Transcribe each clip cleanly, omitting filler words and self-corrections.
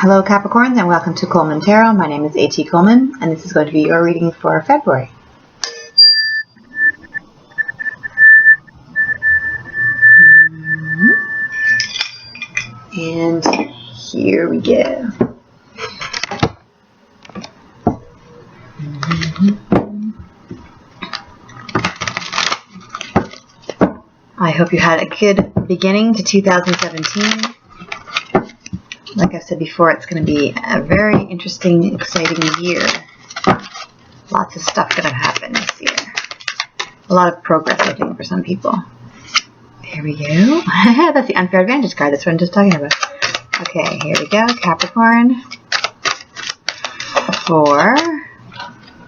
Hello Capricorns and welcome to Coleman Tarot. My name is A.T. Coleman and this is going to be your reading for February. And here we go. I hope you had a good beginning to 2017. Like I've said before, it's going to be a very interesting, exciting year. Lots of stuff going to happen this year. A lot of progress, I think, for some people. Here we go. That's the unfair advantage card. That's what I'm just talking about. Okay, here we go. Capricorn. 4.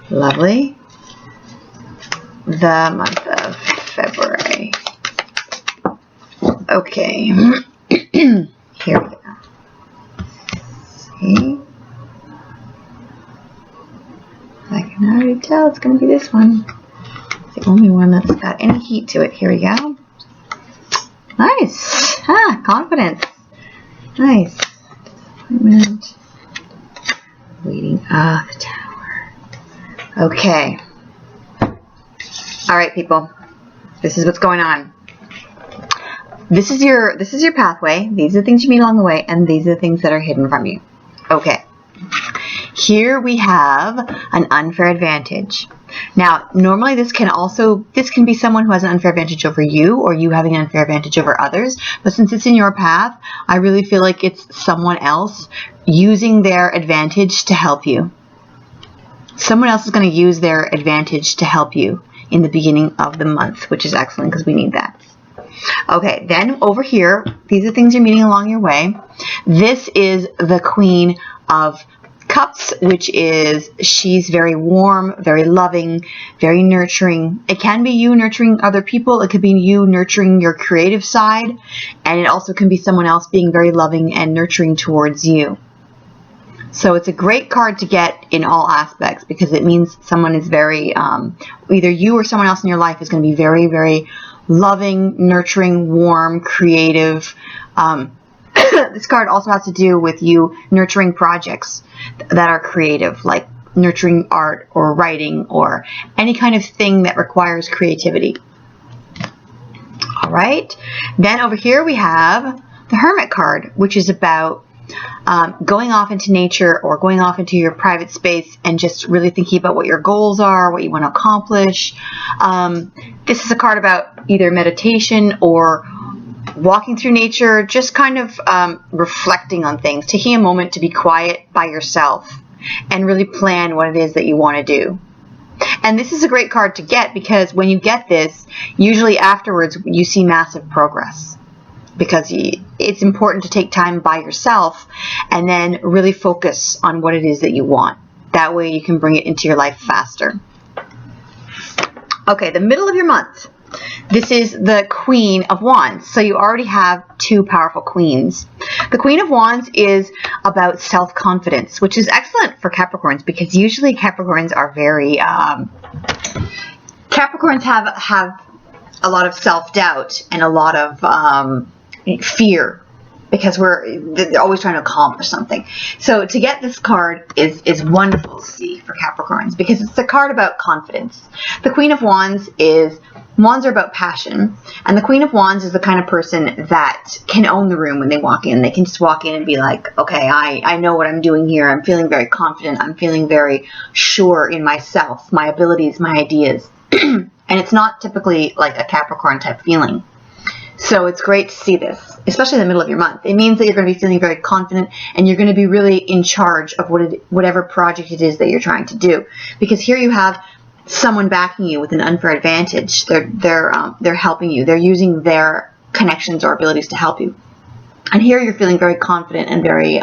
Lovely. The month of February. Okay. Here we go. See? I can already tell it's going to be this one. It's the only one that's got any heat to it. Here we go. Nice. Confidence. Nice. Disappointment. Waiting. The Tower. Okay. Alright, people. This is what's going on. This is your pathway. These are the things you meet along the way, and these are the things that are hidden from you. Okay. Here we have an unfair advantage. Now, normally this can be someone who has an unfair advantage over you, or you having an unfair advantage over others. But since it's in your path, I really feel like it's someone else using their advantage to help you. Someone else is going to use their advantage to help you in the beginning of the month, which is excellent because we need that. Okay, then over here, these are things you're meeting along your way. This is the Queen of Cups, which is, she's very warm, very loving, very nurturing. It can be you nurturing other people. It could be you nurturing your creative side. And it also can be someone else being very loving and nurturing towards you. So it's a great card to get in all aspects because it means someone is very, either you or someone else in your life is going to be very, very loving, nurturing, warm, creative. This card also has to do with you nurturing projects that are creative, like nurturing art or writing or any kind of thing that requires creativity. All right. Then over here we have the Hermit card, which is about going off into nature or going off into your private space and just really thinking about what your goals are, what you want to accomplish. This is a card about either meditation or walking through nature, just kind of reflecting on things, taking a moment to be quiet by yourself and really plan what it is that you want to do. And this is a great card to get because when you get this, usually afterwards you see massive progress. Because it's important to take time by yourself and then really focus on what it is that you want. That way you can bring it into your life faster. Okay, the middle of your month. This is the Queen of Wands. So you already have two powerful queens. The Queen of Wands is about self-confidence, which is excellent for Capricorns because usually Capricorns are very... Capricorns have a lot of self-doubt and a lot of... fear because they're always trying to accomplish something. So to get this card is wonderful to see for Capricorns because it's a card about confidence. The Queen of Wands are about passion, and the Queen of Wands is the kind of person that can own the room when they walk in. They can just walk in and be like, okay, I know what I'm doing here. I'm feeling very confident. I'm feeling very sure in myself, my abilities, my ideas. And it's not typically like a Capricorn type feeling. So it's great to see this, especially in the middle of your month. It means that you're going to be feeling very confident and you're going to be really in charge of whatever project it is that you're trying to do. Because here you have someone backing you with an unfair advantage. They're helping you. They're using their connections or abilities to help you. And here you're feeling very confident and very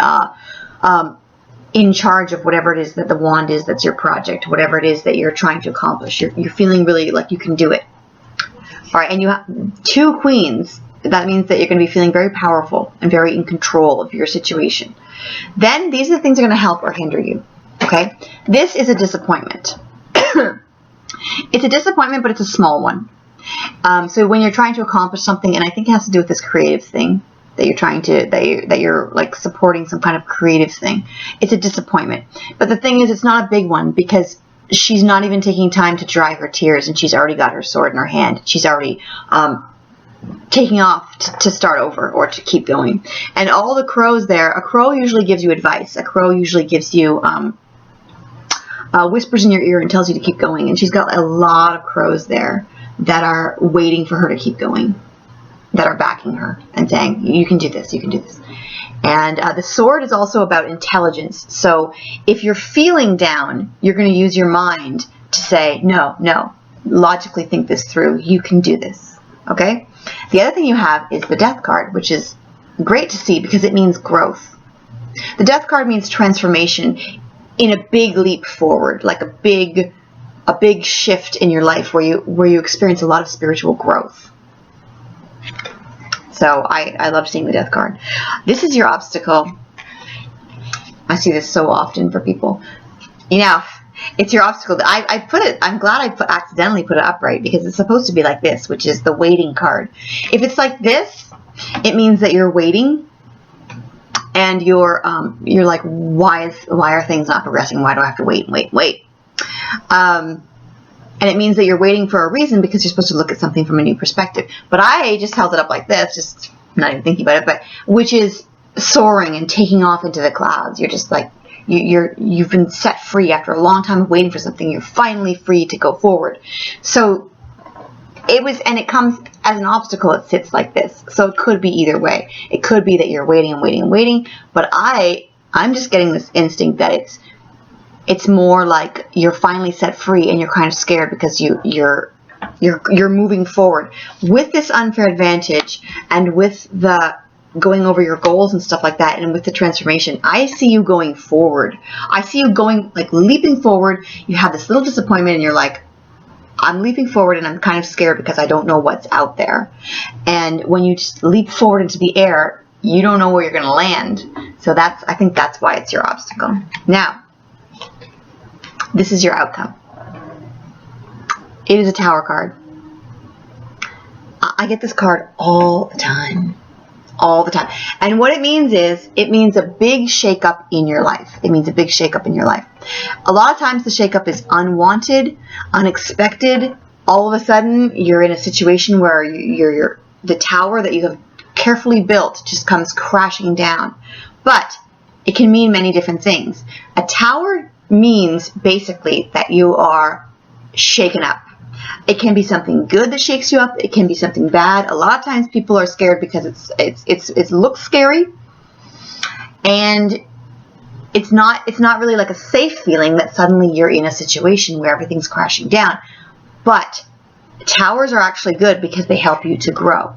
in charge of whatever it is that the wand is that's your project, whatever it is that you're trying to accomplish. You're feeling really like you can do it. All right, and you have two queens. That means that you're going to be feeling very powerful and very in control of your situation. Then these are the things that are going to help or hinder you. Okay, this is a disappointment. It's a disappointment, but it's a small one. So when you're trying to accomplish something, and I think it has to do with this creative thing, that you're trying to, that you're like supporting some kind of creative thing. It's a disappointment. But the thing is, it's not a big one because she's not even taking time to dry her tears, and she's already got her sword in her hand. She's already taking off to start over or to keep going. And all the crows there, a crow usually gives you advice. A crow usually gives you whispers in your ear and tells you to keep going. And she's got a lot of crows there that are waiting for her to keep going, that are backing her and saying, you can do this, you can do this. And the sword is also about intelligence. So if you're feeling down, you're going to use your mind to say, no, logically think this through. You can do this. Okay? The other thing you have is the Death card, which is great to see because it means growth. The Death card means transformation in a big leap forward, like a big shift in your life where you experience a lot of spiritual growth. So I love seeing the Death card. This is your obstacle. I see this so often for people. You know, it's your obstacle. I'm glad I accidentally put it upright because it's supposed to be like this, which is the waiting card. If it's like this, it means that you're waiting and you're like, why are things not progressing? Why do I have to wait? And it means that you're waiting for a reason because you're supposed to look at something from a new perspective. But I just held it up like this, just not even thinking about it, but which is soaring and taking off into the clouds. You're just like, you've been set free after a long time of waiting for something. You're finally free to go forward. So it comes as an obstacle. It sits like this. So it could be either way. It could be that you're waiting and waiting and waiting, but I'm just getting this instinct that it's more like you're finally set free and you're kind of scared because you're moving forward with this unfair advantage and with the going over your goals and stuff like that, and with the transformation. I see you going forward. I see you going, like, leaping forward. You have this little disappointment and you're like, I'm leaping forward and I'm kind of scared because I don't know what's out there. And when you just leap forward into the air, you don't know where you're going to land. So I think that's why it's your obstacle. Now, this is your outcome. It is a Tower card. I get this card all the time. All the time. And what it means is, it means a big shakeup in your life. It means a big shakeup in your life. A lot of times the shakeup is unwanted, unexpected. All of a sudden, you're in a situation where the tower that you have carefully built just comes crashing down. But it can mean many different things. A tower means basically that you are shaken up. It can be something good that shakes you up. It can be something bad. A lot of times people are scared because it looks scary, and it's not really like a safe feeling that suddenly you're in a situation where everything's crashing down. But towers are actually good because they help you to grow.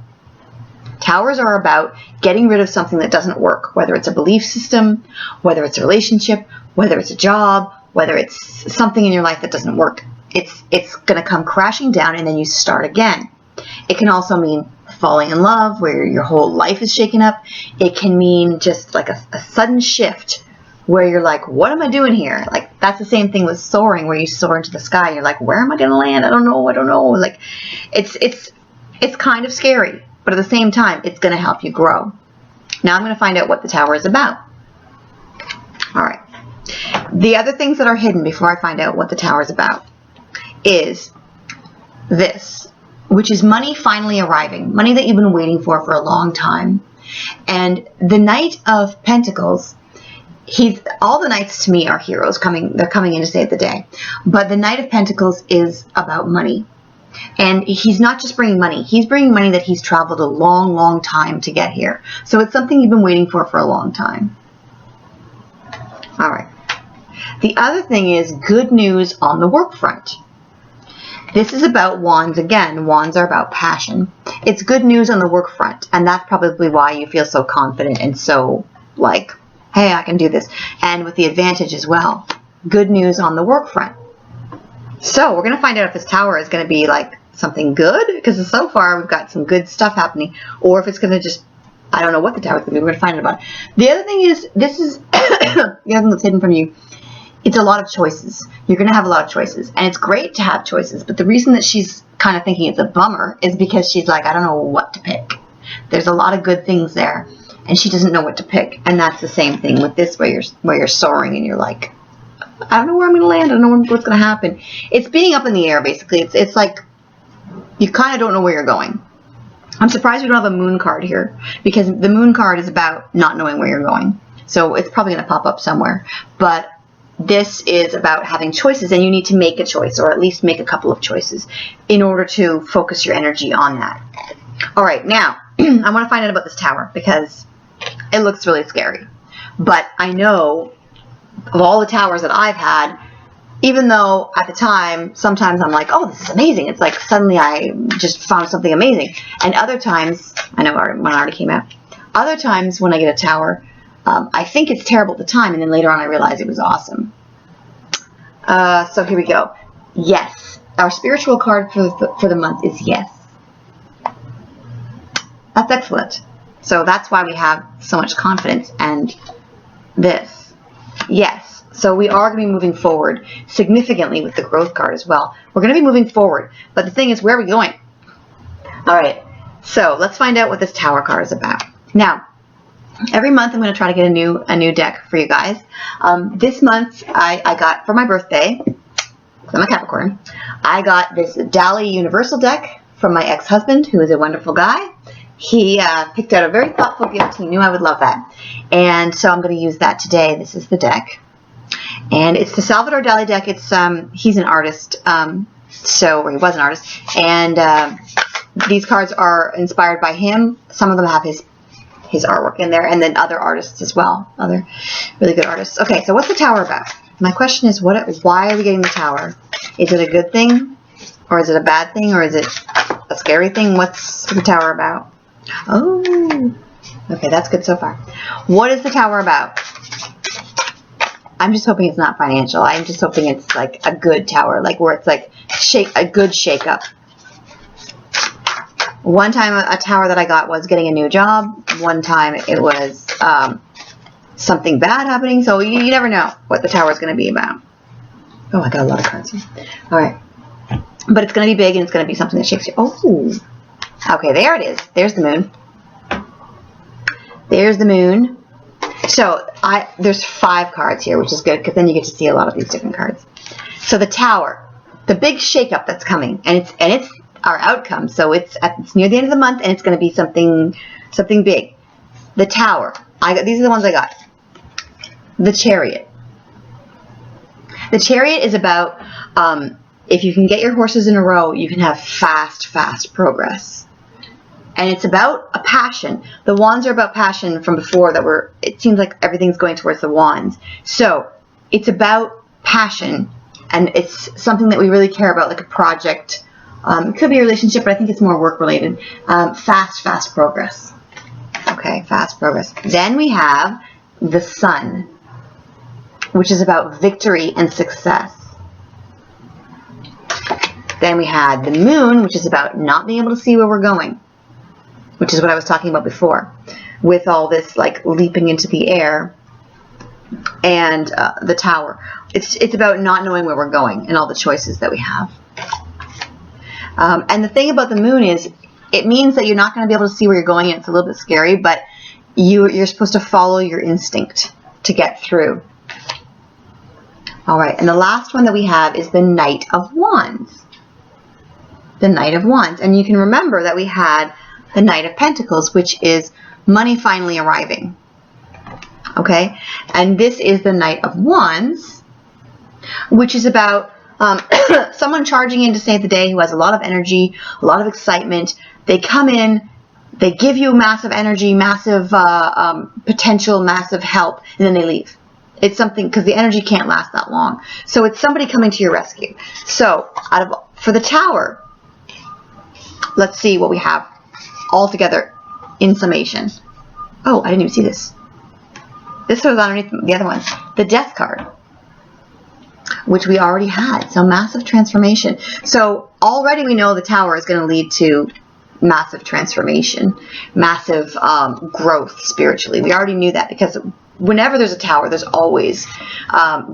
Towers are about getting rid of something that doesn't work, whether it's a belief system, whether it's a relationship, whether it's a job, whether it's something in your life that doesn't work. It's going to come crashing down and then you start again. It can also mean falling in love where your whole life is shaken up. It can mean just like a sudden shift where you're like, what am I doing here? Like, that's the same thing with soaring, where you soar into the sky and you're like, where am I going to land? I don't know. Like, it's kind of scary, but at the same time, it's going to help you grow. Now I'm going to find out what the tower is about. All right. The other things that are hidden before I find out what the tower is about is this, which is money finally arriving, money that you've been waiting for a long time. And the Knight of Pentacles, all the knights to me are heroes they're coming in to save the day. But the Knight of Pentacles is about money. And he's not just bringing money, he's bringing money that he's traveled a long, long time to get here. So it's something you've been waiting for a long time. All right. The other thing is good news on the work front. This is about wands again. Wands are about passion. It's good news on the work front, and that's probably why you feel so confident and so like, hey, I can do this. And with the advantage as well. Good news on the work front. So we're going to find out if this tower is going to be like something good, because so far we've got some good stuff happening, or if it's going to just, I don't know what the tower is going to be. We're going to find out about it. The other thing is, this is the other thing that's hidden from you. It's a lot of choices. You're going to have a lot of choices. And it's great to have choices. But the reason that she's kind of thinking it's a bummer is because she's like, I don't know what to pick. There's a lot of good things there, and she doesn't know what to pick. And that's the same thing with this, where you're soaring and you're like, I don't know where I'm going to land. I don't know what's going to happen. It's being up in the air, basically. It's like you kind of don't know where you're going. I'm surprised we don't have a moon card here, because the moon card is about not knowing where you're going. So it's probably going to pop up somewhere. But this is about having choices, and you need to make a choice, or at least make a couple of choices in order to focus your energy on that. All right, now I want to find out about this tower, because it looks really scary. But I know of all the towers that I've had, even though at the time, sometimes I'm like, oh, this is amazing. It's like suddenly I just found something amazing. And other times, I know one already came out. Other times when I get a tower, I think it's terrible at the time, and then later on I realize it was awesome. So here we go. Yes. Our spiritual card for the month is yes. That's excellent. So that's why we have so much confidence. And this. Yes. So we are going to be moving forward significantly with the growth card as well. We're going to be moving forward. But the thing is, where are we going? All right. So let's find out what this tower card is about. Now, every month I'm going to try to get a new deck for you guys. This month I got, for my birthday, I'm a Capricorn, I got this Dali Universal deck from my ex-husband, who is a wonderful guy. He picked out a very thoughtful gift. He knew I would love that. And so I'm going to use that today. This is the deck. And it's the Salvador Dali deck. It's he's an artist, or he was an artist. And these cards are inspired by him. Some of them have his artwork in there, and then other artists as well, other really good artists. Okay, so what's the tower about? My question is, why are we getting the tower? Is it a good thing, or is it a bad thing, or is it a scary thing? What's the tower about? Oh, okay, that's good so far. What is the tower about? I'm just hoping it's not financial. I'm just hoping it's like a good tower, like where it's like a good shake-up. One time a tower that I got was getting a new job. One time it was something bad happening. So you never know what the tower is going to be about. Oh, I got a lot of cards here. All right. But it's going to be big, and it's going to be something that shakes you. Oh. Okay, there it is. There's the moon. There's the moon. So there's 5 cards here, which is good, because then you get to see a lot of these different cards. So the tower, the big shakeup that's coming, and it's our outcome. So it's near the end of the month, and it's going to be something big. The tower. These are the ones I got. The Chariot. The Chariot is about if you can get your horses in a row, you can have fast progress. And it's about a passion. The wands are about passion from before it seems like everything's going towards the wands. So it's about passion, and it's something that we really care about, like a project. It could be a relationship, but I think it's more work related. Fast progress. Okay, fast progress. Then we have the Sun, which is about victory and success. Then we had the Moon, which is about not being able to see where we're going, which is what I was talking about before, with all this like leaping into the air, and the tower. It's about not knowing where we're going and all the choices that we have. And the thing about the moon is, it means that you're not going to be able to see where you're going, and it's a little bit scary, but you're supposed to follow your instinct to get through. All right, and the last one that we have is the Knight of Wands. The Knight of Wands. And you can remember that we had the Knight of Pentacles, which is money finally arriving. Okay, and this is the Knight of Wands, which is about someone charging in to save the day, who has a lot of energy, a lot of excitement. They come in, they give you massive energy, massive potential, massive help, and then they leave. It's something, because the energy can't last that long. So it's somebody coming to your rescue. So for the tower, let's see what we have all together in summation. Oh, I didn't even see this. This was underneath the other ones. The Death card, which we already had. So massive transformation. So already we know the tower is going to lead to massive transformation, massive growth spiritually. We already knew that, because whenever there's a tower, there's always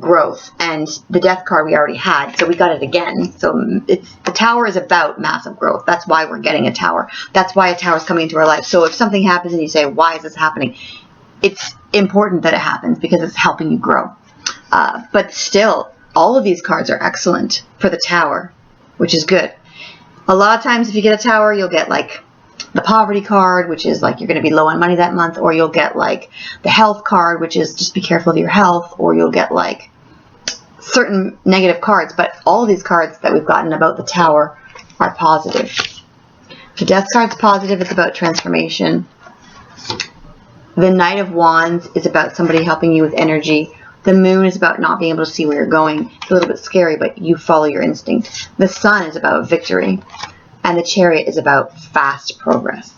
growth. And the death card we already had, so we got it again. So the tower is about massive growth. That's why we're getting a tower. That's why a tower is coming into our life. So if something happens and you say, why is this happening? It's important that it happens because it's helping you grow. But still, all of these cards are excellent for the tower, which is good. A lot of times if you get a tower, you'll get like the poverty card, which is like you're going to be low on money that month, or you'll get like the health card, which is just be careful of your health, or you'll get like certain negative cards. But all of these cards that we've gotten about the tower are positive. The death card's positive. It's about transformation. The Knight of Wands is about somebody helping you with energy. The Moon is about not being able to see where you're going. It's a little bit scary, but you follow your instinct. The Sun is about victory. And the Chariot is about fast progress.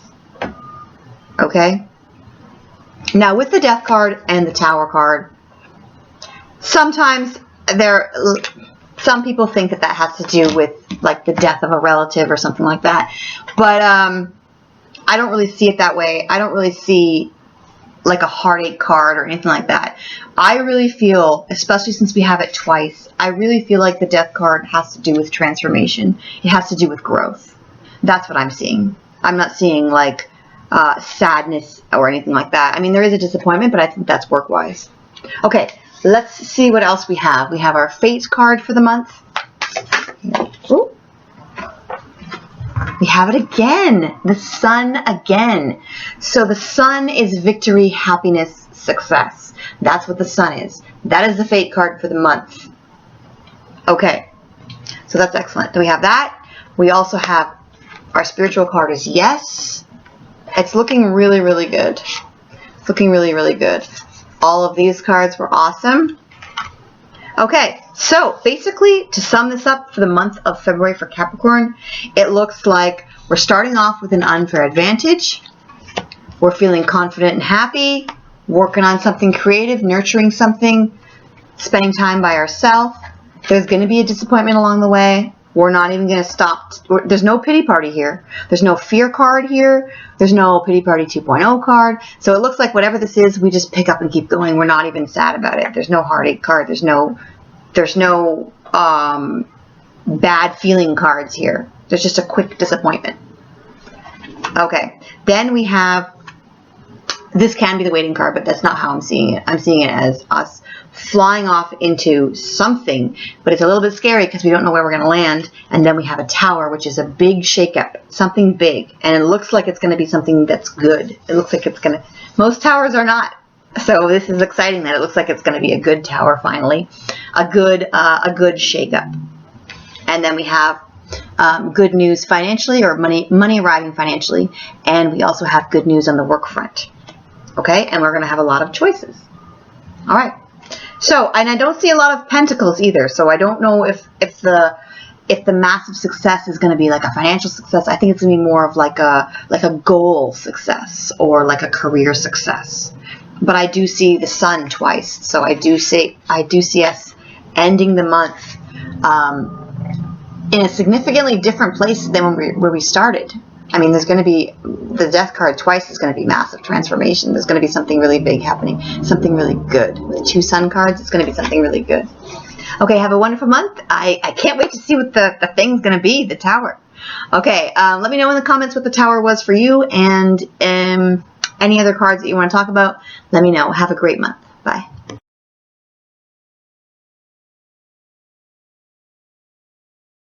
Okay? Now, with the Death card and the Tower card, sometimes some people think that that has to do with like the death of a relative or something like that. But I don't really see it that way. I don't really see like a heartache card or anything like that. I really feel, especially since we have it twice, I really feel like the Death card has to do with transformation. It has to do with growth. That's what I'm seeing. I'm not seeing like sadness or anything like that. I mean, there is a disappointment, but I think that's work-wise. Okay, let's see what else we have. We have our Fate card for the month. Ooh. We have it again. The Sun again. So the Sun is victory, happiness, success. That's what the Sun is. That is the Fate card for the month. Okay, so that's excellent. Do we have that? We also have our spiritual card is Yes. It's looking really, really good. It's looking really, really good. All of these cards were awesome. Okay, so basically, to sum this up for the month of February for Capricorn, it looks like we're starting off with an unfair advantage. We're feeling confident and happy, working on something creative, nurturing something, spending time by ourselves. There's going to be a disappointment along the way. We're not even going to stop. There's no pity party here. There's no fear card here. There's no pity party 2.0 card. So it looks like whatever this is, we just pick up and keep going. We're not even sad about it. There's no heartache card. There's no bad feeling cards here. There's just a quick disappointment. Okay. Then we have, this can be the waiting card, but that's not how I'm seeing it. I'm seeing it as us flying off into something, but it's a little bit scary because we don't know where we're going to land. And then we have a tower, which is a big shakeup, something big, and it looks like it's going to be something that's good. It looks like it's going to, most towers are not. So this is exciting that it looks like it's going to be a good tower finally, a good shakeup. And then we have good news financially, or money arriving financially, and we also have good news on the work front. Okay, and we're going to have a lot of choices. All right. So, and I don't see a lot of pentacles either. So I don't know if the massive success is going to be like a financial success. I think it's going to be more of like a goal success or like a career success. But I do see the Sun twice. So I do see us ending the month in a significantly different place than where we started. I mean, there's going to be, the Death card twice is going to be massive transformation. There's going to be something really big happening, something really good. With 2 Sun cards, it's going to be something really good. Okay, have a wonderful month. I can't wait to see what the thing's going to be, the tower. Okay, let me know in the comments what the tower was for you, and any other cards that you want to talk about, let me know. Have a great month. Bye.